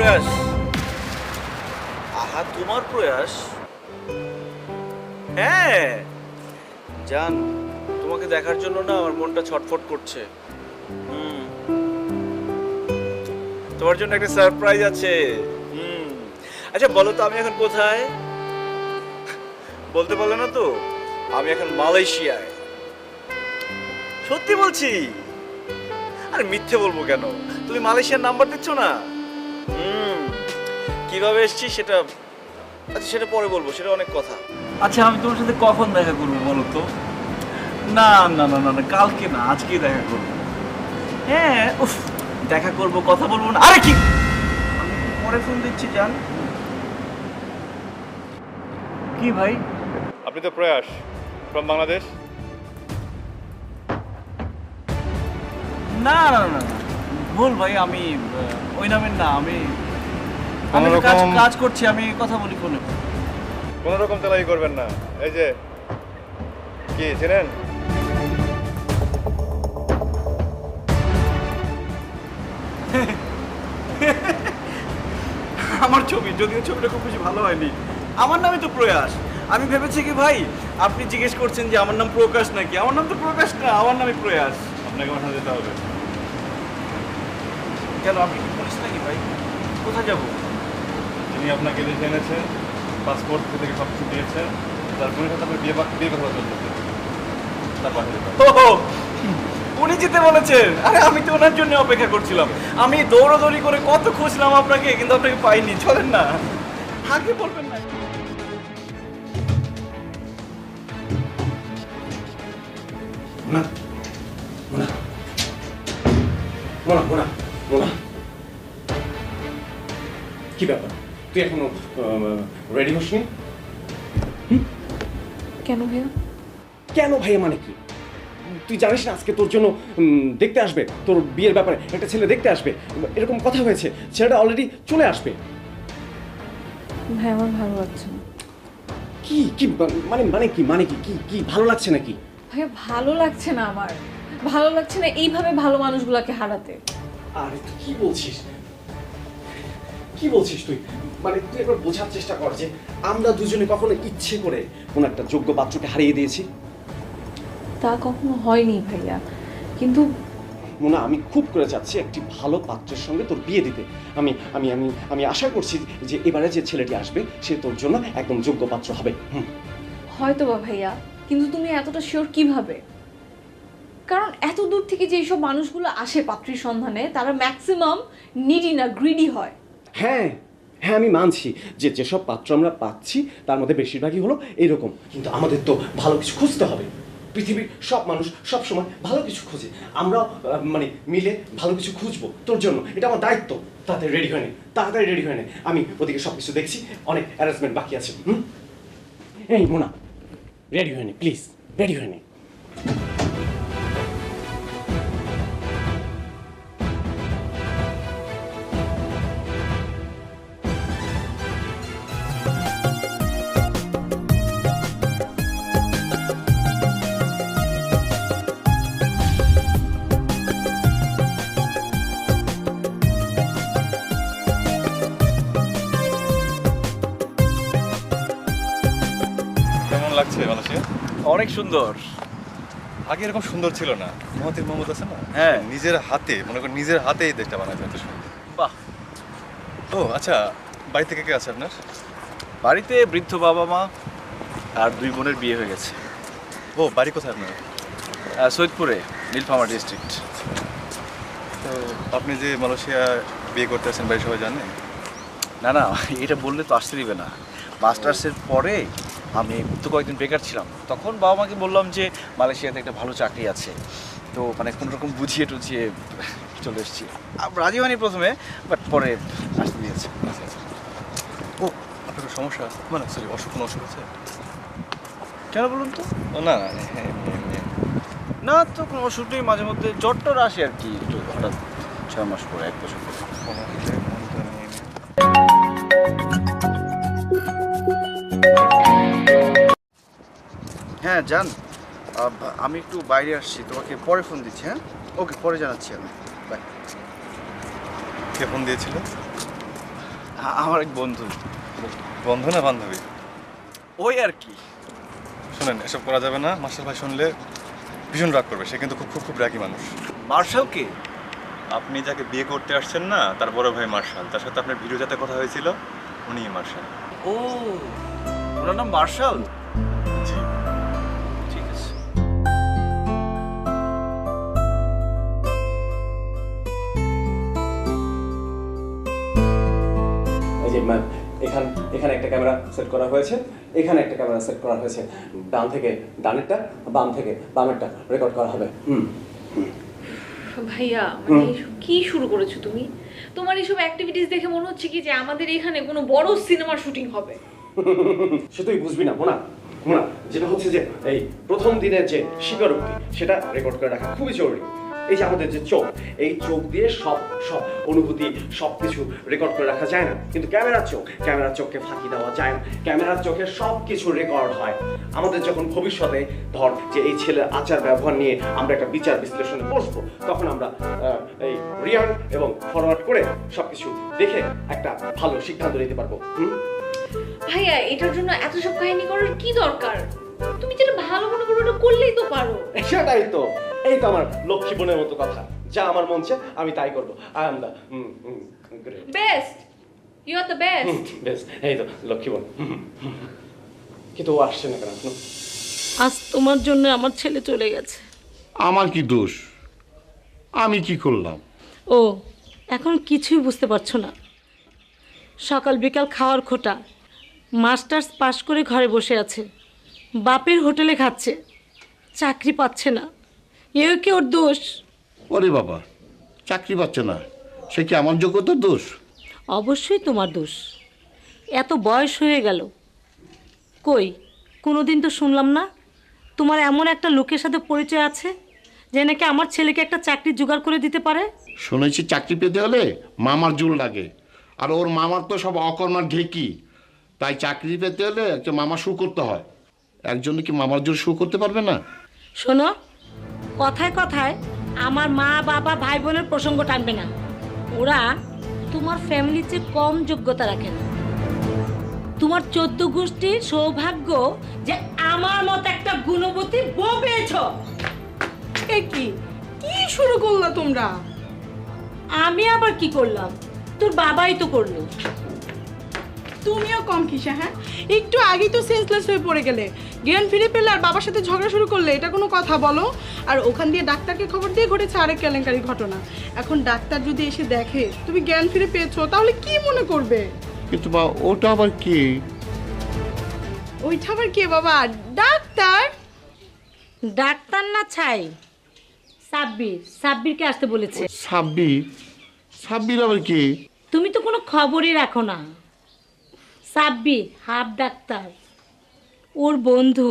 প্রয়াস, আহা তোমার প্রয়াস। হ্যাঁ জান, তোমাকে দেখার জন্য না আমার মনটা ছটফট করছে। তোমার জন্য একটা সারপ্রাইজ আছে। আচ্ছা বলো তো আমি এখন কোথায়? বলতে পারলে না তো? আমি এখন মালয়েশিয়ায়। সত্যি বলছি। আরে মিথ্যে বলবো কেন? তুমি মালয়েশিয়ার নাম্বার দিচ্ছ না? কিভাবে এসেছি সেটা, আচ্ছা সেটা পরে বলবো, সেটা অনেক কথা। আচ্ছা আমি তোমার সাথে কখন দেখা করবো বলো তো? না না না না না, কালকে না, আজকেই দেখা করবো। হ্যাঁ উফ, দেখা করবো, কথা বলবো না। আরে কি, আমি পরে ফোন দিচ্ছি জান। কি ভাই? আপনি তো প্রয়াস ফ্রম বাংলাদেশ। না না না না, ভুল ভাই, আমি ওই নামের না। আমি কাজ করছি, আমি কথা বলি ফোনে। কোনো রকম চালাই করবেন না। এই যে কি চেনেন? আমার ছবি, যদিও ছবিটা খুব বেশি ভালো হয়নি। আমার নামই তো প্রয়াস। আমি ভেবেছি কি ভাই, আপনি জিজ্ঞেস করছেন যে আমার নাম প্রকাশ নাকি। আমার নাম তো প্রকাশ না, আমার নামই প্রয়াস। আপনাকে পাঠাতে যেতে হবে। কেন, আপনি কি পুলিশ নাকি ভাই? কোথায় যাব? যিনি আপনাকে দেখে এনেছেন, পাসপোর্ট থেকে সব কিছু দিয়েছেন, তার বোনের সাথে আপনার বিয়ে কথা চলতেছে, তার পাঠিয়ে দিতে হবে। ও, উনি যেতে বলেছেন? আরে আমি তো ওনার জন্য অপেক্ষা করছিলাম। আমি দৌড়াদৌড়ি করে কত খুঁজলাম আপনাকে, কিন্তু আপনাকে পাইনি। চলেন না, আগে বলবেন না। মোনা মোনা মোনা মোনা মোনা, কি ব্যাপার? তুই এখনো রেডি হসনি? কেন ভাইয়া? কেন ভাইয়া মানে কি? তুই জানিস না আজকে তোর জন্য দেখতে আসবে, তোর বিয়ের ব্যাপারে একটা ছেলে দেখতে আসবে, এরকম কথা হয়েছে। ছেলেটা অলরেডি চলে আসবে। ভাই আমার ভালো লাগছে না। কি কি মানে মানে কি মানে কি কি কি ভালো লাগছে নাকি? ভাইয়া ভালো লাগছে না আমার, ভালো লাগছে না এইভাবে ভালো মানুষগুলোকে হারাতে। আরে তুই কি বলছিস, কি বলছিস তুই? মানে তুই একবার বোঝার চেষ্টা কর যে আমরা দুজনে কখনো ইচ্ছে করে কোন একটা যোগ্য পাত্রকে হারিয়ে দিয়েছি? তা কখনো হয়নি ভাইয়া, কিন্তু মোনা আমি খুব করে চাচ্ছি একটি ভালো পাত্রের সঙ্গে তোর বিয়ে দিতে। আমি আমি আমি আমি আশা করছি যে এবারে যে ছেলেটি আসবে সে তোর জন্য একদম যোগ্য পাত্র হবে। হয়তো বা ভাইয়া, কিন্তু তুমি এতটা শিওর কিভাবে? কারণ এত দূর থেকে যে সব মানুষগুলো আসে পাত্রীর সন্ধানে, তারা ম্যাক্সিমাম নিডি না, গ্রিডি হয়। হ্যাঁ হ্যাঁ আমি মানছি যে যেসব পাত্র আমরা পাচ্ছি তার মধ্যে বেশিরভাগই হলো এরকম, কিন্তু আমাদের তো ভালো কিছু খুঁজতে হবে। পৃথিবীর সব মানুষ সব সময় ভালো কিছু খোঁজে, আমরাও মানে মিলে ভালো কিছু খুঁজবো তোর জন্য, এটা আমার দায়িত্ব। তাড়াতাড়ি রেডি হয়ে নে, তাড়াতাড়ি রেডি হয়ে নে। আমি ওদিকে সব কিছু দেখছি, অনেক অ্যারেঞ্জমেন্ট বাকি আছে। এই মোনা, রেডি হয়ে নে প্লিজ, রেডি হয়ে নে। কেমন লাগছে মালয়েশিয়া? অনেক সুন্দর। আগে এরকম সুন্দর ছিল না। মহাতির মোহাম্মদ আছে না, হ্যাঁ। নিজের হাতে, মনে করেন নিজের হাতেই দেখতে বানাইছে এত সুন্দর। বাহ। ও আচ্ছা, বাড়ি থেকে কে আছে আপনার? বাড়িতে বৃদ্ধ বাবা মা আর দুই বোনের বিয়ে হয়ে গেছে। ও বাড়ি কোথায় আপনার? সৈয়দপুরে, নীলফামারী ডিস্ট্রিক্ট। তো আপনি যে মালয়েশিয়া বিয়ে করতে আসেন বাড়ি সবাই জানে? না না, এটা বললে তো আসতে দিবে না। মাস্টার্সের পরে আমি তো কয়েকদিন বেকার ছিলাম, তখন বাবা মাকে বললাম যে মালয়েশিয়াতে একটা ভালো চাকরি আছে, তো মানে কোনো রকম বুঝিয়ে টুঝিয়ে চলে এসেছি। রাজি হয়নি প্রথমে, বাট পরে আসতে দিয়েছে। আচ্ছা আচ্ছা। ও আপনার কোনো সমস্যা আছে, মানে সরি অসুখ, কোনো অসুখ আছে? কেন বলুন তো? ও না না, হ্যাঁ এমনি এমনি। না তো, কোনো ওষুধ নেই, মাঝে মধ্যে জ্বর টর আসে আর কি, একটু হঠাৎ 6 মাস পরে, 1 বছর পরে। কোনো হলে মন তো নেই। হ্যাঁ জান, আমি একটু বাইরে আসছি, তোমাকে পরে ফোন দিচ্ছি। হ্যাঁ ওকে, পরে জানাচ্ছি আমি। বাই। কে ফোন দিয়েছিল? আমার এক বন্ধু। বন্ধু না বান্ধবী? ওই আর কি। শোনেন, এসব করা যাবে না। মাস্টার ভাই শুনলে ভীষণ রাগ করবে। সে কিন্তু খুব খুব খুব রাগী মানুষ। মার্শালকে? আপনি যাকে বিয়ে করতে আসছেন না, তার বড় ভাই মার্শাল, তার সাথে আপনার ভিডিও যাতে কথা হয়েছিল, উনিই মার্শাল। ও, ওনার নাম মার্শাল? জি। ঠিক আছে। এই যে ম্যাম, এখানে একটা ক্যামেরা সেট করা হয়েছে, এখানে একটা ক্যামেরা সেট করা হয়েছে। ডান থেকে ডানেরটা, বাম থেকে বামেরটা রেকর্ড করা হবে। ভাইয়া মানে এসব কি শুরু করেছো তুমি? তোমার এইসব অ্যাক্টিভিটিস দেখে মনে হচ্ছে কি যে আমাদের এখানে কোনো বড় সিনেমার শুটিং হবে। সে তুই বুঝবি না মোনা। মোনা, যেটা হচ্ছে যে এই প্রথম দিনের যে স্বীকারোক্তি সেটা রেকর্ড করে রাখা খুবই জরুরি। এই যে আমাদের যে চোখ, এই চোখ দিয়ে সব অনুভূতি সব কিছু রেকর্ড করে রাখা যায় না, কিন্তু ক্যামেরার চোখকে ফাঁকি দেওয়া যায় না। ক্যামেরার চোখে সব কিছু রেকর্ড হয়। আমাদের যখন ভবিষ্যতে ধর যে এই ছেলের আচার ব্যবহার নিয়ে আমরা একটা বিচার বিশ্লেষণে বসবো, তখন আমরা এই রিয়ান এবং ফরওয়ার্ড করে সবকিছু দেখে একটা ভালো সিদ্ধান্ত নিতে পারবো। ভাইয়া এটার জন্য এত সব কাহিনী করার কি দরকার? তুমি যেটা ভালো মনে করো ওটা করলেই তো পারো। সেটাই তো, এই তো আমার লক্ষ্মী বোনের মতো কথা। যা আমার মন চায় আমি তাই করবো। I am the best, you are the best. বেশ, এই তো লক্ষ্মী বোন। কিন্তু ও আসছে না কেন? আজ তোমার জন্য আমার ছেলে চলে গেছে। আমার কি দোষ? আমি কি করলাম? ও এখন কিছুই বুঝতে পারছো না। সকাল বিকাল খাওয়ার খোটা, মাস্টার্স পাশ করে ঘরে বসে আছে, বাপের হোটেলে খাচ্ছে, চাকরি পাচ্ছে না। এও কি ওর দোষ? ওরে বাবা, চাকরি পাচ্ছে না, সে কি আমার যোগ্যতার দোষ? অবশ্যই তোমার দোষ। এত বয়স হয়ে গেল, কই কোনোদিন তো শুনলাম না তোমার এমন একটা লোকের সাথে পরিচয় আছে যে নাকি আমার ছেলেকে একটা চাকরি জোগাড় করে দিতে পারে। শুনেছি চাকরি পেতে হলে মামার জোর লাগে, আর ওর মামার তো সব অকর্মার ঢেকি। তাই চাকরি পেতে হলে একটা মামা শু করতে হয়। একজন কি মামার জোর শু করতে পারবে না? শোনো, কথায় কথায় আমার মা বাবা ভাই বোনের প্রসঙ্গ টানবে না। ওরা তোমার ফ্যামিলির চেয়ে কম যোগ্যতা রাখে না। তোমার 14 গোষ্ঠীর সৌভাগ্য যে আমার মতো একটা গুণবতী বউ পেয়েছ। এ কি কি শুরু করলা তোমরা? আমি আবার কি করলাম? তোর বাবাই তো করলো। তুমিও কম কিসে? হ্যাঁ, একটু আগেই তো সেন্সলেস হয়ে পড়ে গেলে, জ্ঞান ফিরে পেলে আর বাবার সাথে ঝগড়া শুরু করলে, এটা কোনো কথা বলো? আর ওখান দিয়ে ডাক্তারকে খবর দিয়ে ঘটেছে আরেক কেলেঙ্কারি ঘটনা। এখন ডাক্তার যদি এসে দেখে তুমি জ্ঞান ফিরে পেয়েছো, তাহলে কি মনে করবে? কিন্তু মা, ওটা আবার কি? ওইটা আবার কে বাবা? ডাক্তার। ডাক্তার না ছাই, সাব্বিরকে আসতে বলেছে। সাব্বির আবার কি? তুমি তো কোনো খবরই রাখো না। সাব্বির হাফ ডাক্তার, ওর বন্ধু।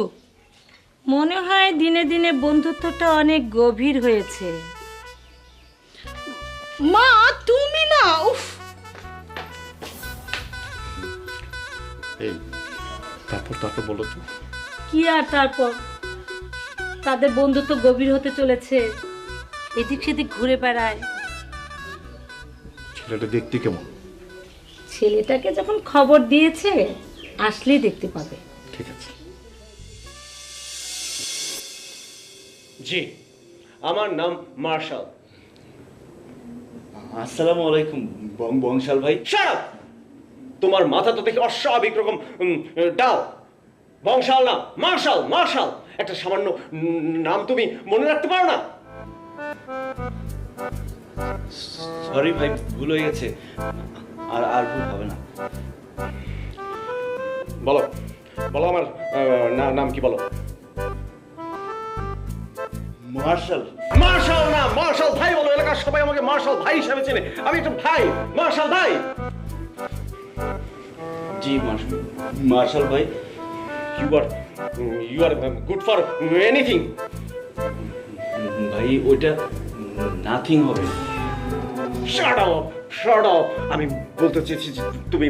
মনে হয় দিনে দিনে বন্ধুত্বটা অনেক গভীর হয়েছে। মা তুমি না, উফ। এই তারপর বলো তো। কি আর তারপর, তাদের বন্ধুত্ব গভীর হতে চলেছে, এদিক সেদিক ঘুরে বেড়ায়। ছেলেটা দেখতে কেমন? ছেলেটাকে যখন খবর দিয়েছে আসলেই দেখতে পাবে। ঠিক আছে। জি, আমার নাম মার্শাল। আসসালামু আলাইকুম বংশাল ভাই। Shut up! তোমার মাথা তো দেখি অস্বাভাবিক রকম ডাল। বংশাল না, মার্শাল। মার্শাল একটা সামান্য নাম তুমি মনে রাখতে পারো না? সরি ভাই, ভুল হয়ে গেছে। আর ভুল হবে না। বলো বলো, আমার নাম কি? বলো। মার্শাল। মার্শাল না, মার্শাল ভাই বলো। এলাকার সবাই আমাকে মার্শাল ভাই হিসাবে চেনে। আমি একটা ভাই, মার্শাল ভাই। জি মার্শাল ভাই। You are good for anything. ভাই ওইটা নাথিং হবে। Shut up, shut up. আমি বলতে চেয়েছি যে তুমি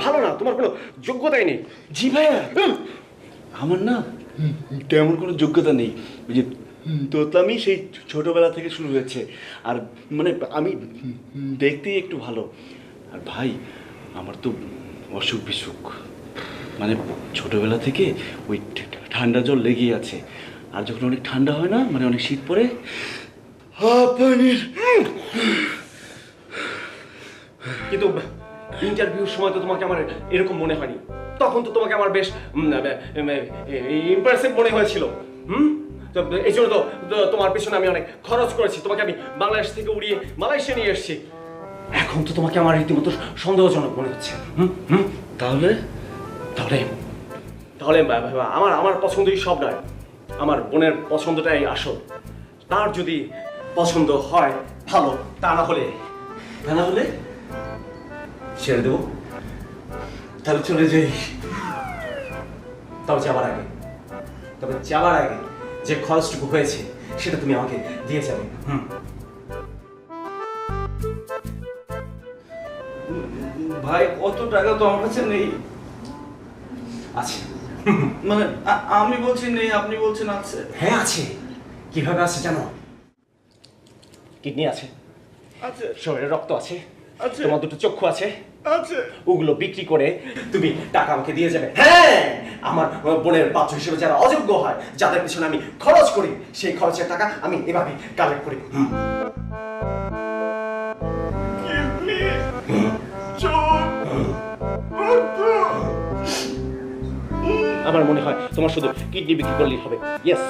ভালো না, তোমার কোনো যোগ্যতাই নেই। জি ভাইয়া, আমার না তেমন কোনো যোগ্যতা নেই। ওই যে তোতলামি সেই ছোটবেলা থেকে শুরু হয়েছে। আর মানে আমি দেখতেই একটু ভালো। আর ভাই, আমার তো অসুখ বিসুখ, মানে ছোটবেলা থেকে ওই ঠান্ডা জল লেগেই আছে। আর যখন অনেক ঠান্ডা হয় না, মানে অনেক শীত পড়ে, পানির। কিন্তু ইন্টারভিউর সময় তো তোমাকে আমার এরকম মনে হয়নি। তখন তো তোমাকে আমার বেশ ইমপ্রেসিভ মনে হয়েছিল। তো এই জন্য তো তোমার পেছনে আমি অনেক খরচ করেছি। তোমাকে আমি বাংলাদেশ থেকে উড়িয়ে মালয়েশিয়া নিয়ে এসেছি। এখন তো তোমাকে আমার রীতিমতো সন্দেহজনক মনে হচ্ছে। তাহলে তাহলে তাহলে আমার পছন্দই সব নয়, আমার বোনের পছন্দটাই আসল। তার যদি পছন্দ হয় ভালো, তা না হলে ছেড়ে দেবো। তাহলে চলে যাই। তবে যাবার আগে যে খরচটুকু হয়েছে সেটা তুমি আমাকে দিয়ে যাবে। ভাই, কত টাকা তো আমার কাছে নেই। আছে মানে আমি বলছি নেই, আপনি বলছেন আছে। হ্যাঁ আছে। কিভাবে আছে জানো? কিডনি আছে, আছে, শরীরে রক্ত আছে, আছে, তোমার দুটো চক্ষু আছে, আছে। ওগুলো বিক্রি করে তুমি টাকা আমাকে দিয়ে যাবে। হ্যাঁ, আমার বোনের পাত্র হিসেবে যারা অযোগ্য হয়, যাদের পিছনে আমি খরচ করি, সেই খরচের টাকা আমি এভাবে কালেক্ট করি। আমার মনে হয় তোমার শুধু কিডনি বিক্রি করলেই হবে। ইয়েস।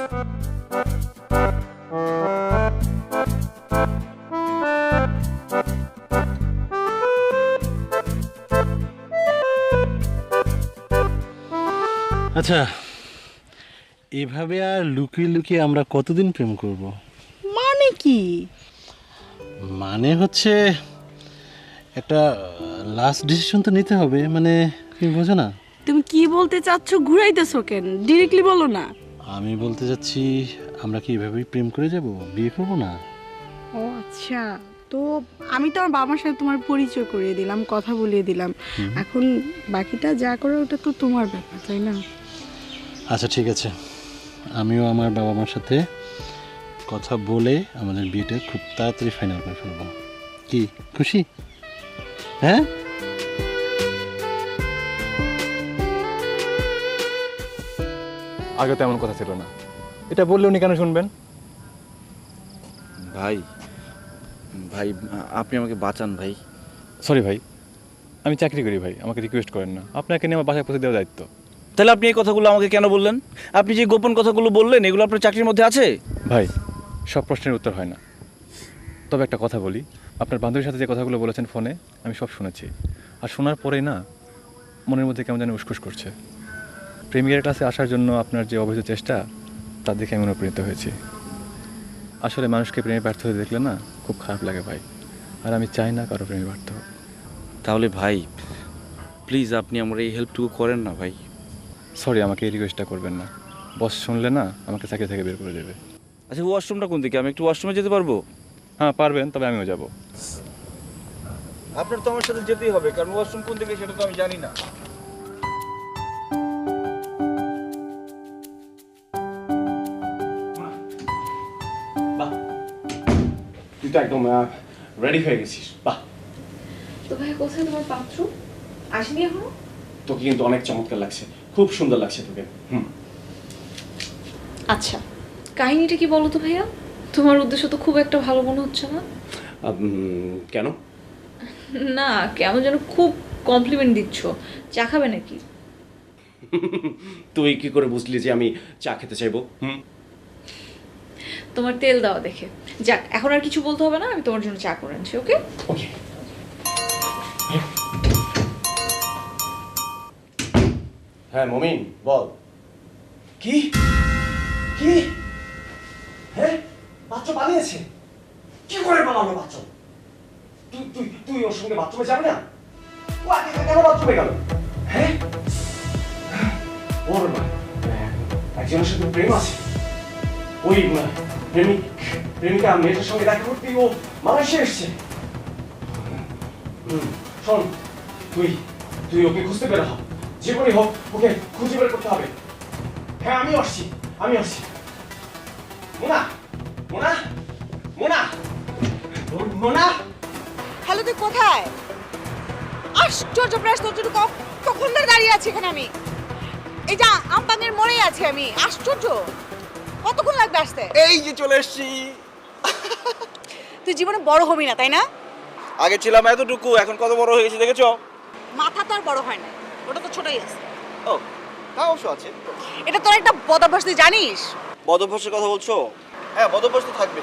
আচ্ছা, এভাবে আর লুকিয়ে লুকিয়ে আমরা কতদিন প্রেম করব? মানে কি? মানে হচ্ছে একটা লাস্ট ডিসিশন তো নিতে হবে, মানে তুমি বোঝো না? তুমি কি বলতে চাচ্ছ? ঘুরাইতেছো কেন? ডিরেক্টলি বলো না। আমি বলতে চাচ্ছি, আমরা কি এভাবেই প্রেম করে যাব, বিয়ে করব না? ও আচ্ছা, তো আমি তো আমার বাবার সাথে তোমার পরিচয় করিয়ে দিলাম, কথা বলিয়ে দিলাম। এখন বাকিটা যা করে ওটা তো তোমার ব্যাপার, তাই না? আচ্ছা ঠিক আছে, আমিও আমার বাবা মার সাথে কথা বলে আমাদের বিয়েটা খুব তাড়াতাড়ি ফাইনাল করে ফেলবো। কি খুশি? হ্যাঁ, আগে তো এমন কথা ছিল না। এটা বললে উনি কেন শুনবেন? ভাই, আপনি আমাকে বাঁচান ভাই। সরি ভাই, আমি চাকরি করি ভাই, আমাকে রিকোয়েস্ট করেন না। আপনাকে নিয়ে আমার বাসায় পৌঁছে দেওয়ার দায়িত্ব। তাহলে আপনি এই কথাগুলো আমাকে কেন বললেন? আপনি যে গোপন কথাগুলো বললেন, এগুলো আপনার চাকরির মধ্যে আছে? ভাই, সব প্রশ্নের উত্তর হয় না। তবে একটা কথা বলি, আপনার বান্ধবীর সাথে যে কথাগুলো বলেছেন ফোনে, আমি সব শুনেছি। আর শোনার পরেই না, মনের মধ্যে কেমন যেন উসখুস করছে। প্রেমিকের ক্লাসে আসার জন্য আপনার যে অবৈধ চেষ্টা, তা দেখে আমি অনুপ্রাণিত হয়েছি। আসলে মানুষকে প্রেমে ব্যর্থ হতে দেখলে না, খুব খারাপ লাগে ভাই। আর আমি চাই না কারো প্রেমে ব্যর্থ হোক। তাহলে ভাই প্লিজ আপনি আমার এই হেল্পটুকু করেন না ভাই। সরি, আমাকে এই রিকোয়েস্টটা করবেন না। বস শুনলে না আমাকে চাকরি থেকে বের করে দেবে। আচ্ছা, ওয়াশরুমটা কোন দিকে? আমি একটু ওয়াশরুমে যেতে পারবো? হ্যাঁ পারবেন, তবে আমিও যাব। আপনার তো আমার সাথে যেতেই হবে, কারণ ওয়াশরুম কোন দিকে সেটা তো আমি জানি না। বাহ, তুই তো একদম রেডি হয়ে গেছিস। বাহ, তো ভাই, কোথায় তোমার পাত্র? আসেনি এখনো? তোকে কিন্তু অনেক চমৎকার লাগছে, খুব সুন্দর লাগছে তোকে। আচ্ছা, কাহিনীটা কি বলো তো ভাইয়া? তোমার উদ্দেশ্য তো খুব একটা ভালো মনে হচ্ছে না। কেন? না, কেমন যেন খুব কমপ্লিমেন্ট দিচ্ছ। চা খাবে নাকি? তুই কি করে বুঝলি যে আমি চা খেতে চাইবো? তোমার তেল দেওয়া দেখে। যাক, এখন আর কিছু বলতে হবে না, আমি তোমার জন্য চা করে আনছি। ওকে ওকে। হ্যাঁ মমিন, বল। কি কি? হ্যাঁ, বাচ্চা পালিয়েছে? কি করে পালালো বাচ্চা? তুই তুই তুই ওর সঙ্গে বাথরুমে যাবে না? ও আগে কেন বাথরুমে গেল? হ্যাঁ, ওর একজনের সাথে প্রেম আছে। ওই প্রেমিকা মেয়েটার সঙ্গে দেখা করতে ও মালয়েশিয়া এসছে। শোন, তুই ওকে খুঁজতে বের হ। যে করেই হোক ওকে খুঁজে বের করতে হবে। হ্যাঁ, আমি আসছি। মোনা, মোনা, মোনা, মোনা। হ্যালো, তুই কোথায়? আশ্চর্য প্রাশ্চর্য, কখন ধরে দাঁড়িয়ে আছি এখানে আমি? এই যা আমবাগের মোড়েই আছি আমি। আশ্চর্য, কতক্ষণ লাগবে আসতে? এই যে চলে এসেছি। তুই জীবনে বড় হবি না, তাই না? আগে ছিলাম এতটুকু, এখন কত বড় হয়ে গেছি দেখেছো? মাথা তো আর বড় হয় না, ওটা তো ছোটই আছে। ও, তা অবশ্য আছে। এটা তোর একটা বদভ্যাস, তুই জানিস? বদভ্যাসের কথা বলছো? হ্যাঁ, বদভ্যাস তো থাকবে।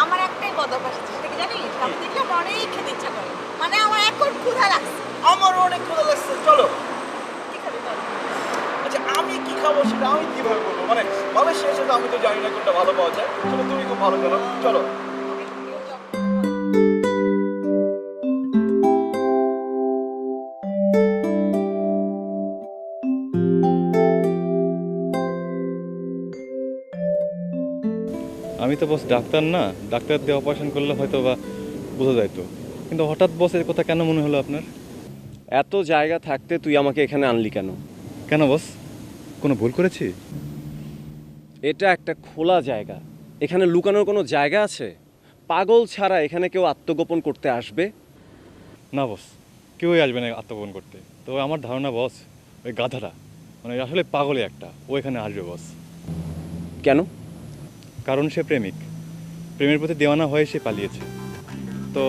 আমার একটাই বদভ্যাস আছে, সেটা কি জানিস? আমি দেখলে আমার অনেক খেতে ইচ্ছা করে, মানে আমার এখন ক্ষুধা লাগছে। আমারও অনেক ক্ষুধা লাগছে, চলো। কি খাবি বল? আচ্ছা, আমি কি খাবো সেটা আমি কিভাবে বলবো? মানে মালয়েশিয়া সেটা আমি তো জানি না কোনটা ভালো পাওয়া যায়, সেটা তুমি খুব ভালো জানো, চলো। আমি তো বস ডাক্তার না, ডাক্তার দিয়ে অপারেশন করলে হয়তো বা বোঝা যাইতো, কিন্তু হঠাৎ বস এর কথা কেন মনে হলো আপনার? এত জায়গা থাকতে তুই আমাকে এখানে আনলি কেন? কেন বস, কোনো ভুল করেছি? এটা একটা খোলা জায়গা, এখানে লুকানোর কোনো জায়গা আছে? পাগল ছাড়া এখানে কেউ আত্মগোপন করতে আসবে? না বস, কেউই আসবে না আত্মগোপন করতে। তো আমার ধারণা বস, ওই গাধাটা মানে আসলে পাগলই একটা, ও এখানে আসবে বস। কেন? কারণ সে প্রেমিক, প্রেমের প্রতি দেওয়ানা হয়ে সে পালিয়েছে। তো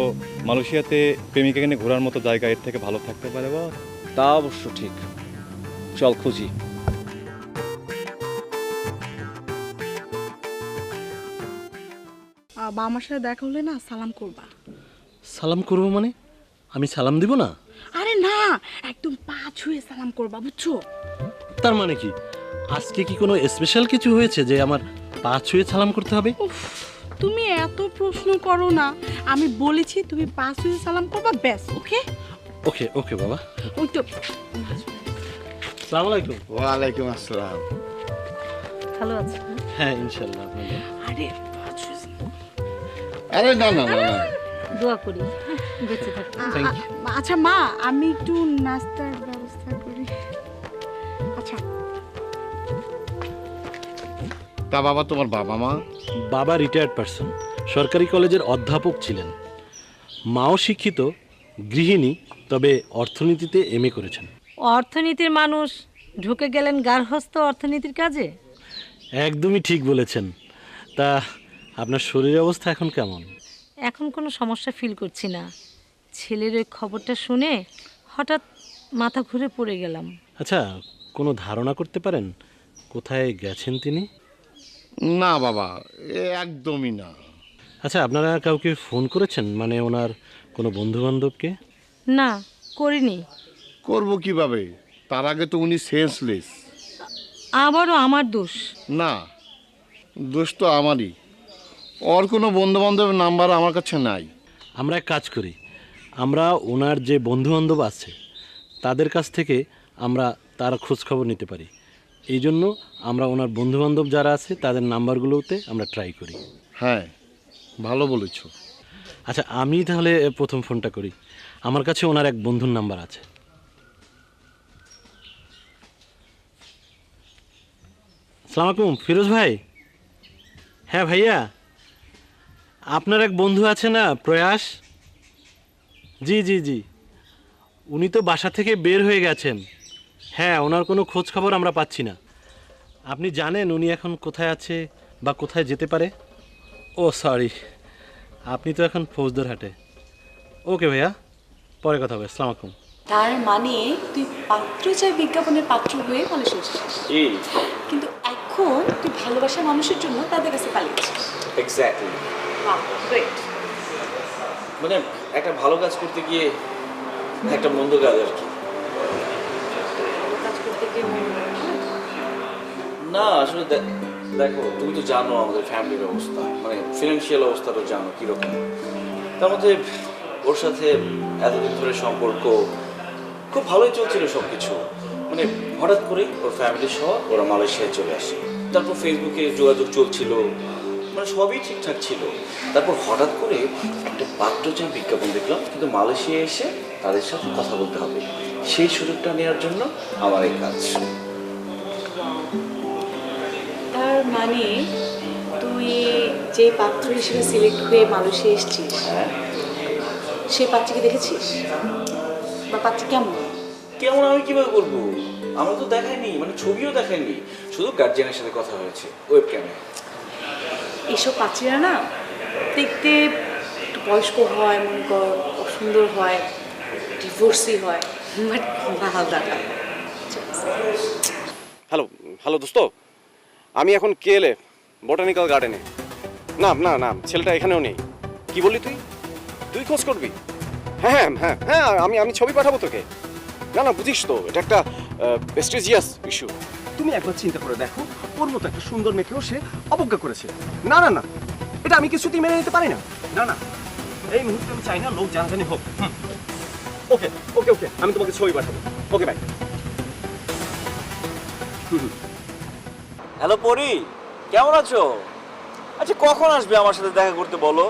মালয়েশিয়াতে প্রেমিকা এখানে ঘোরার মতো জায়গা এর থেকে ভালো থাকতে পারে বস? তা অবশ্য ঠিক, চল খুঁজি। বা আমার সাথে দেখা হলে না সালাম করবা। সালাম করবো মানে? আমি সালাম দিব না? আরে না, একদম পা ছুঁয়ে সালাম করবা, বুঝছো? তার মানে কি আজকে কি কোনো স্পেশাল কিছু হয়েছে যে আমার পা ছুঁয়ে সালাম করতে হবে? উফ, তুমি এত প্রশ্ন করো না। আমি বলেছি তুমি পা ছুঁয়ে সালাম করবা, ব্যাস। ওকে ওকে ওকে বাবা। ওই তো। আসসালামু আলাইকুম। ওয়ালাইকুম আসসালাম। ভালো আছে? হ্যাঁ ইনশাল্লাহ। আপনাদের? আরে পা ছুঁয়ে সালাম। আরে না না না না, দোয়া করি বেঁচে থাকি। আচ্ছা মা, আমি একটু নাস্তার ব্যবস্থা করি। আচ্ছা। তা বাবা, তোমার বাবা মা? বাবা রিটায়ার্ড পারসন, সরকারি কলেজের অধ্যাপক ছিলেন। মাও শিক্ষিত, গৃহিণী, তবে অর্থনীতিতে এমএ করেছেন। অর্থনীতির মানুষ ঢুকে গেলেন গার্হস্থ্য অর্থনীতির কাজে? একদমই ঠিক বলেছেন। তা আপনার শরীরের অবস্থা এখন কেমন? এখন কোনো সমস্যা ফিল করছি না। ছেলের ওই খবরটা শুনে হঠাৎ মাথা ঘুরে পড়ে গেলাম। আচ্ছা, কোনো ধারণা করতে পারেন কোথায় গেছেন তিনি? না বাবা, একদমই না। আচ্ছা, আপনারা কাউকে ফোন করেছেন, মানে ওনার কোনো বন্ধু বান্ধবকে? না, করিনি। করবো কিভাবে? তার আগে তো উনি সেন্সলেস। আবারও আমার দোষ? না, দোষ তো আমারই। ওর কোনো বন্ধু বান্ধবের নাম্বার আমার কাছে নাই। আমরা এক কাজ করি, আমরা ওনার যে বন্ধু বান্ধব আছে তাদের কাছ থেকে আমরা তার খোঁজ খবর নিতে পারি। এই জন্য আমরা ওনার বন্ধু বান্ধব যারা আছে তাদের নাম্বারগুলোতে আমরা ট্রাই করি। হ্যাঁ, ভালো বলেছ। আচ্ছা, আমি তাহলে প্রথম ফোনটা করি। আমার কাছে ওনার এক বন্ধুর নাম্বার আছে। আসসালামু আলাইকুম ফিরোজ ভাই। হ্যাঁ ভাইয়া, আপনার এক বন্ধু আছে না প্রয়াস? জি জি জি, উনি তো বাসা থেকে বের হয়ে গেছেন। হ্যাঁ, ওনার কোনো খোঁজ খবর আমরা পাচ্ছি না। আপনি জানেন উনি এখন কোথায় আছে বা কোথায় যেতে পারে? ও সরি, আপনি তো এখন ফৌজদারহাটে। ওকে ভাইয়া, পরে কথা হবে। আসসালামু আলাইকুম। তার মানে তুই পাত্র চাই বিজ্ঞাপনের পাত্র হয়ে মানুষ এসেছিস, কিন্তু এখন তুই ভালোবাসার মানুষের জন্য তাদের কাছে পালিয়েছিস। এক্স্যাক্টলি। গ্রেট। মানে একটা ভালো কাজ করতে গিয়ে একটা মন্দ কাজ আর কি। কাজ করতে গিয়ে না আসলে দেখো, তুমি তো জানো আমাদের ফ্যামিলির অবস্থা, মানে ফিনান্সিয়াল অবস্থাটা জানো কীরকম। তার মধ্যে ওর সাথে এতদিন ধরে সম্পর্ক খুব ভালোই চলছিল সব কিছু। মানে হঠাৎ করেই ওর ফ্যামিলি সহ ওরা মালয়েশিয়ায় চলে আসে। তারপর ফেসবুকে যোগাযোগ চলছিল, মানে সবই ঠিকঠাক ছিল। তারপর হঠাৎ করে একটা পাত্র চাই বিজ্ঞাপন দেখলাম, কিন্তু মালয়েশিয়া এসে তাদের সাথে কথা বলতে হবে। সেই সুযোগটা নেওয়ার জন্য আমার এই কাজ। তার মানে তুই যে পাত্র হিসেবে সিলেক্ট হয়ে মালয়েশিয়া এসেছিস, হ্যাঁ, সে পাত্রীকে দেখেছিস বা পাত্রী কেমন? কেমন আমি কিভাবে বলবো? আমরা তো দেখাইনি, মানে ছবিও দেখাইনি, শুধু গার্জিয়ানের সাথে কথা হয়েছে ওয়েব ক্যামে। এইসব পাত্রীরা না দেখতে একটু বয়স্ক হয়, মনে কর সুন্দর হয়, ডিভোর্সি হয়, বাট ভালো দেখা। হ্যালো হ্যালো দোস্ত, আমি এখন কেএলএ বটানিক্যাল গার্ডেনে। না না না, ছেলেটা এখানেও নেই। কি বললি তুই? তুই খোঁজ করবি? হ্যাঁ হ্যাঁ হ্যাঁ হ্যাঁ, আমি ছবি পাঠাবো তোকে। না না, বুঝিস তো এটা একটা প্রেস্টিজিয়াস ইস্যু। তুমি একবার চিন্তা করে দেখো, ওর মতো একটা সুন্দর মেয়েকেও সে অবজ্ঞা করেছে। না না না, এটা আমি কিছুতেই মেনে নিতে পারি না। না না, এই মুহূর্তে আমি চাই না লোক জানাজানি হোক। ওকে ওকে ওকে, আমি তোমাকে ছবি পাঠাবো। Okay bye. হ্যালো পরি, কেমন আছো? আচ্ছা কখন আসবে আমার সাথে দেখা করতে বলো?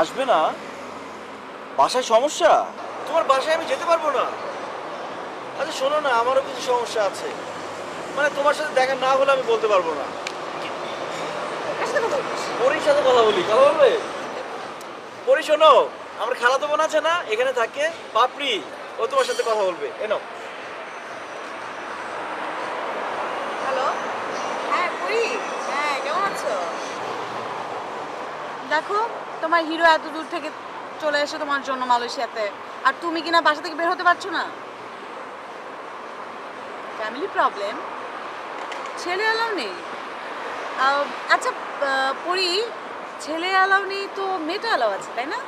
আসবে না? বাসায় সমস্যা? তোমার বাসায় আমি যেতে পারবো না। আচ্ছা শোনো না, আমারও কিছু সমস্যা আছে, মানে তোমার সাথে দেখা না হলে আমি বলতে পারবো না। পরির সাথে কথা বলি, কথা বলবে? পরি শোনো, আমার খালাতো বোন আছে না এখানে থাকে, পাপড়ি, ও তোমার সাথে কথা বলবে। এনো। হ্যালো, হ্যাঁ পরি, হ্যাঁ কেমন আছো? দেখো তোমার হিরো এত দূর থেকে চলে এসে তোমার জন্য মালয়েশিয়াতে, আর তুমি কিনা বাসা থেকে বের হতে পারছো না। ফ্যামিলি প্রবলেম, ছেলে অ্যালাউ নেই। আচ্ছা পরি, ছেলে অ্যালাউ নেই তো মেয়েটা অ্যালাউ আছে, তাই না?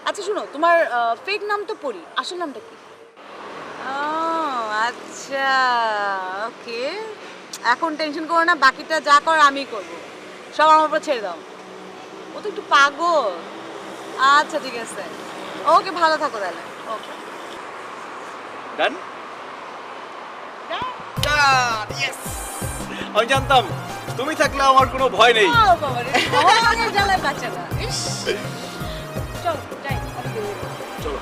আচ্ছা শুনো, তোমার ফেক নাম তো পরি, আসল নামটা কি? ও আচ্ছা, ওকে। এখন টেনশন করো না, বাকিটা যা কর আমি করব, সব আমার উপর ছেড়ে দাও। ও তো একটু পাগল। আচ্ছা ঠিক আছে, ওকে, ভালো থাকো তাহলে। ওকে ডান। আমি জানতাম তুমি থাকলে আমার কোনো ভয় নেই। ও বাবা রে, ভগবানের জ্বালায় বাঁচা না। ইস, চল যাই, আমি বেরিয়ে গেলাম। চলো।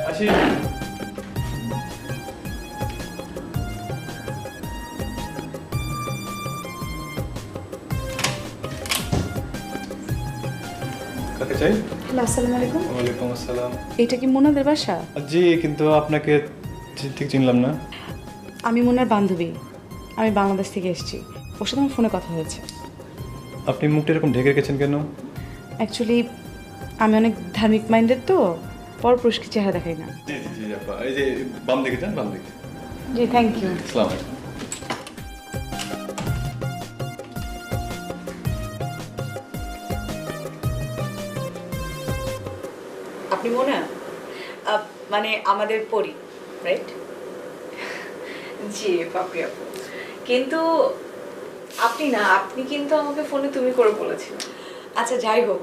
আসি। কাকে চাই? হ্যালো, আসসালামু আলাইকুম। ওয়ালাইকুম আসসালাম। এটা কি মোনাদের বাসা? জি, কিন্তু আপনাকে ঠিক চিনলাম না। আমি মোনার বান্ধবী, আমি বাংলাদেশ থেকে এসেছি। ওর সাথে আমার ফোনে কথা হয়েছে। আপনি মুখটা এরকম ঢেকে রেখেছেন কেন? অ্যাকচুয়ালি আমি অনেক ধার্মিক মাইন্ডেড তো, পরপুরুষকে চেহারা দেখাই না। জি জি জি আপা, এই যে বাম দিকে যান, বাম দিকে। জি থ্যাংক ইউ। আসসালামু আলাইকুম। আপনি মোনা, মানে আমাদের পরি, রাইট? জি পাপড়ি আপু, কিন্তু আপনি কিন্তু আমাকে ফোনে তুমি করে বলেছিলেন। আচ্ছা যাই হোক,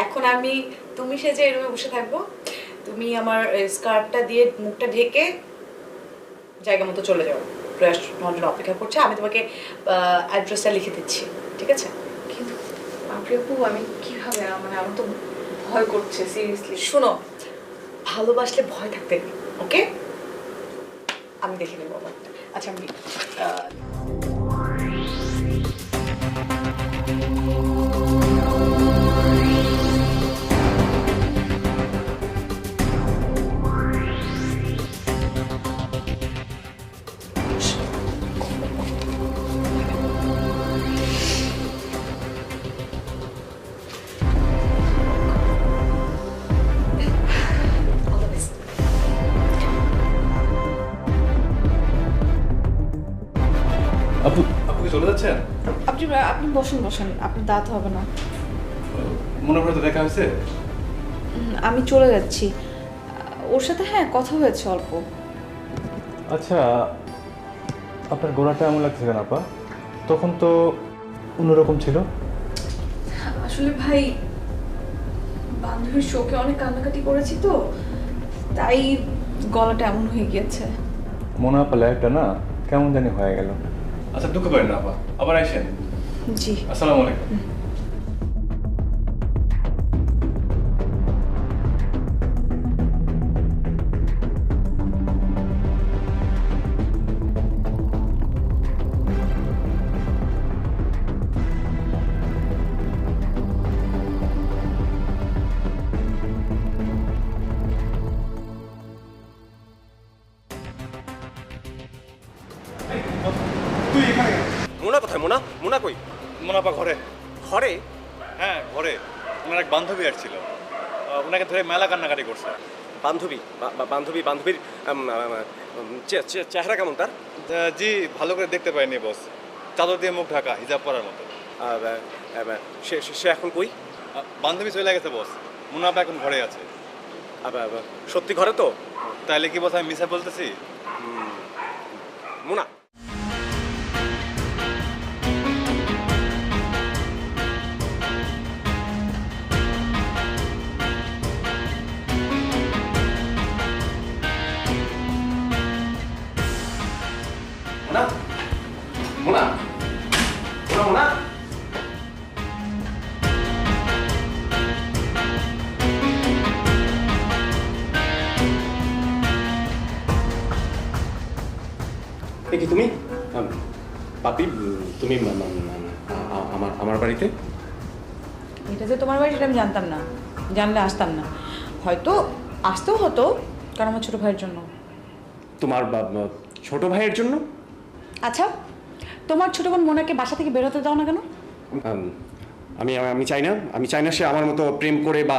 এখন আমি তুমি সেজে এই রুমে বসে থাকবো। তুমি আমার স্কার্টটা দিয়ে মুখটা ঢেকে জায়গা মতো চলে যাও। প্রয়াস তোমার জন্য অপেক্ষা করছে, আমি তোমাকে অ্যাড্রেসটা লিখে দিচ্ছি, ঠিক আছে? কিন্তু পাপড়ি আপু আমি কিভাবে, মানে আমার তো ভয় করছে সিরিয়াসলি। শোনো, ভালোবাসলে ভয় থাকতে নেই, ওকে? আমি দেখে নেবো ব্যাপারটা। আচ্ছা আমি আপু আপু কি চলে যাচ্ছেন? আপনি বসেন, আপনার দাঁত হবে না। মনে করে তো দেখা হয়েছে। আমি চলে যাচ্ছি। ওর সাথে হ্যাঁ কথা হয়েছে অল্প। আচ্ছা, আপনার গোড়াটা এমন লাগছে কেন আপা? তখন তো অন্যরকম ছিল। আসলে ভাই, বান্ধবীর শোকে অনেক কান্নাকাটি করেছি তো, তাই গলাটা এমন হয়ে গিয়েছে। মনে পালে একটা না কেমন জানি হয়ে গেল। আচ্ছা দুঃখ করেন না আপা, আবার আসেন। জি আসসালামু আলাইকুম। তুই এখানে কেন? মোনা কোথায়? মোনা মোনা কই? মুনাফা ঘরে। ঘরে? হ্যাঁ ঘরে, ওনার এক বান্ধবী আসছিল, ওনাকে ধরে মেলা কান্নাকাটি করছে। বান্ধবী? বান্ধবীর চেহারা কেমন তার? জি ভালো করে দেখতে পাইনি বস, চাদর দিয়ে মুখ ঢাকা, হিজাব পরার মতো। সে এখন কই? বান্ধবী চলে গেছে বস, মুনাফা এখন ঘরে আছে। সত্যি ঘরে তো? তাইলে কি বস আমি মিশা বলতেছি? মোনা মোনা মোনা মোনা মোনা কি তুমি পাপি, তুমি আমার বাড়িতে? এটা যে তোমার বাড়ি সেটা আমি জানতাম না, জানলে আসতাম না। হয়তো আসতেও হতো, কারণ আমার ছোট ভাইয়ের জন্য। তোমার ছোট ভাইয়ের জন্য? আচ্ছা, তোমার ছোট বোন মোনাকে বাসা থেকে বেরোতে দাও না কেন? আমি চাই না সে আমার মতো প্রেম করে বা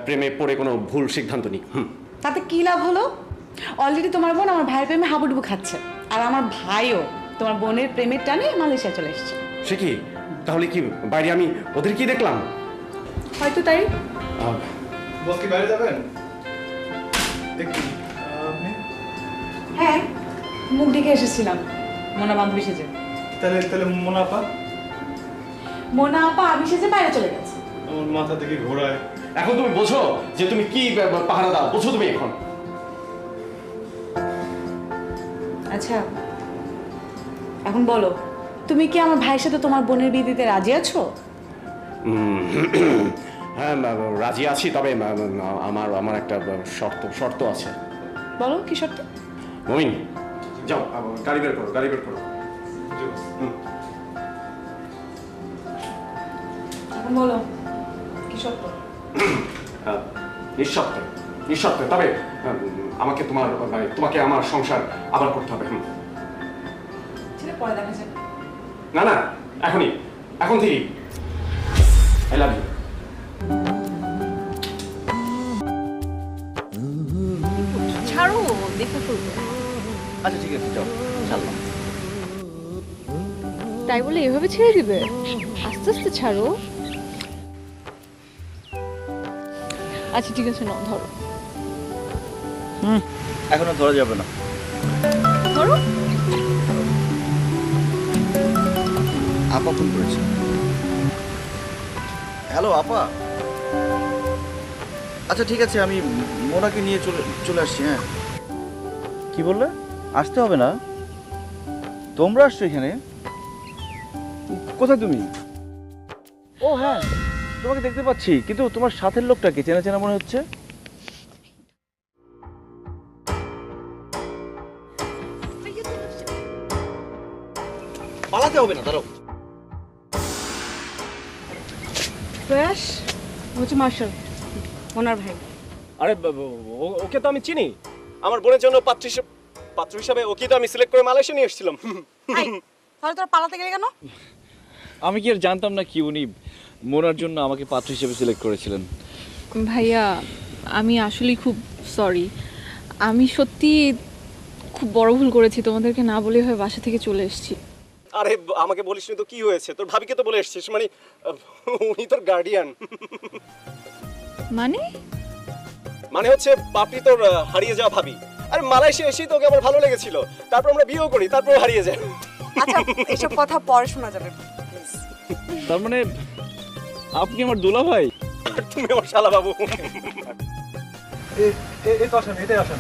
প্রেমে পড়ে কোনো ভুল সিদ্ধান্ত নিক। তাতে কি লাভ হলো? অলরেডি তোমার বোন আমার ভাইয়ের প্রেমে হাবুডুবু খাচ্ছে, আর আমার ভাইও তোমার বোনের প্রেমের টানে মালয়েশিয়া চলে এসেছে। সে কি? তাহলে কি বাইরে আমি ওদের কি দেখলাম? হয়তো তাই। বস কি বাইরে যাবেন? দেখি আপনি হ্যাঁ, মুখ ডেকে এসেছিলাম মোনা বান্ধবী সেজে। তাহলে মুনাফা? মোনা আপা আমি সেজে বাইরে চলে গেছে। আমার মাথা থেকে ঘোরায়। এখন তুমি বোঝো যে তুমি কি পাহারা দাও? বোঝো তুমি এখন? আচ্ছা এখন বলো, তুমি কি আমার ভাইয়ের সাথে তোমার বোনের বিয়ে দিতে রাজি আছো? হ্যাঁ রাজি আছি, তবে আমার একটা শর্ত আছে। বলো কি শর্ত? মমিন যাও, গাড়ি বের করো। এখন বলো কি শর্ত? নিঃশর্তে, তবে তোমাকে আমার সংসার আবার করতে হবে। সেটা পরে দেখা যাবে। না এখন থেকেই। I love you. ছাড়ো, দেখে ফেলবো। আচ্ছা ঠিক আছে, চল ছাড়লাম। তাই বলে এভাবে ছেড়ে দিবে? আস্তে আস্তে ছাড়ো। আচ্ছা ঠিক আছে, নাও ধরো। এখন আর ধরা যাবে না। ধরো। আপা ফোন করেছে। হ্যালো আপা। আচ্ছা ঠিক আছে, আমি মোনাকে নিয়ে চলে আসছি। হ্যাঁ কি বললে? আসতে হবে না? তোমরা আসছো এখানে? কোথায় তুমি? ও হ্যাঁ, তোমাকে দেখতে পাচ্ছি, কিন্তু তোমার সাথের লোকটাকে চেনা চেনা মনে হচ্ছে। পালাতে হবে না, দাঁড়াও। প্রয়াস হচ্ছে মার্শাল, ওনার ভাই। আরে ওকে তো আমি চিনি, আমার বোনের জন্য পাত্র হিসাবে ওকে তো আমি সিলেক্ট করে মালয়েশিয়া নিয়ে এসেছিলাম। তাহলে তোর পালাতে গেলে কেন? আমি কি আর জানতাম না কি উনি মোনার জন্য আমাকে পাত্র হিসেবে সিলেক্ট করেছিলেন। ভাইয়া আমি আসলেই খুব সরি, আমি সত্যি খুব বড় ভুল করেছি, তোমাদেরকে না বলে হয়ে বাসা থেকে চলে এসেছি। আরে আমাকে বলিসনি তো কি হয়েছে? তোর ভাবিকে তো বলে এসেছিস, মানে উনি তোর গার্ডিয়ান। মানে হচ্ছে পাপড়ি তোর হারিয়ে যাওয়া ভাবি। আরে মালয়েশিয়া এসেই তোকে আমার ভালো লেগেছিল, তারপর আমরা বিয়েও করি, তারপর হারিয়ে যায়। আচ্ছা এসব কথা পরে শোনা যাবে। তার মানে আপনি আমার দুলা ভাই? তুমি আমার শালা বাবু। এই তো আসেন, এটাই আসেন।